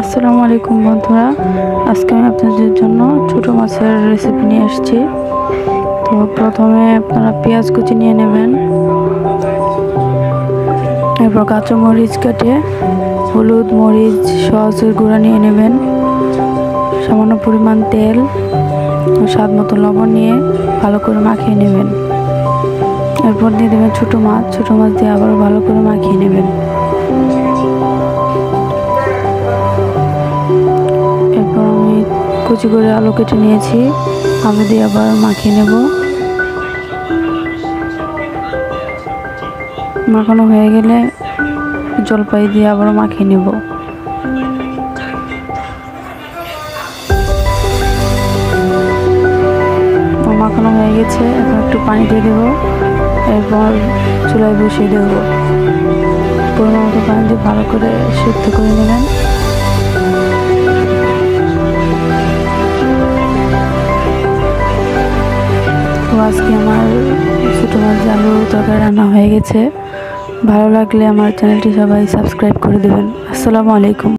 আসসালামু আলাইকুম বন্ধুরা, আজকে আমি আপনাদের জন্য ছোটো মাছের রেসিপি নিয়ে আসছি। তো প্রথমে আপনারা পেঁয়াজ কুচি নিয়ে নেবেন, এরপর কাঁচামরিচ কেটে হলুদ মরিচ সসের গুঁড়া নিয়ে নেবেন, সামান্য পরিমাণ তেল ও স্বাদ মতো লবণ নিয়ে ভালো করে মাখিয়ে নেবেন। এরপর দিয়ে দেবেন ছোটো মাছ দিয়ে আবারও ভালো করে মাখিয়ে নেবেন। এরপর আমি কুচি করে আলু কেটে নিয়েছি, আলু দিয়ে আবার মাখিয়ে নেব। মাখানো হয়ে গেলে জলপাই দিয়ে আবার মাখিয়ে নেব। মাখানো হয়ে গেছে, এখন একটু পানি দিয়ে দেবো, এরপর চুলায় বসিয়ে দেব। পরিমাণ মতো পানি দিয়ে ভালো করে সিদ্ধ করে নেবেন। তো আজকে আমার ছোটো মাছ আলু তরকারি রান্না হয়ে গেছে। ভালো লাগলে আমার চ্যানেলটি সবাই সাবস্ক্রাইব করে দেবেন। আসসালামু আলাইকুম।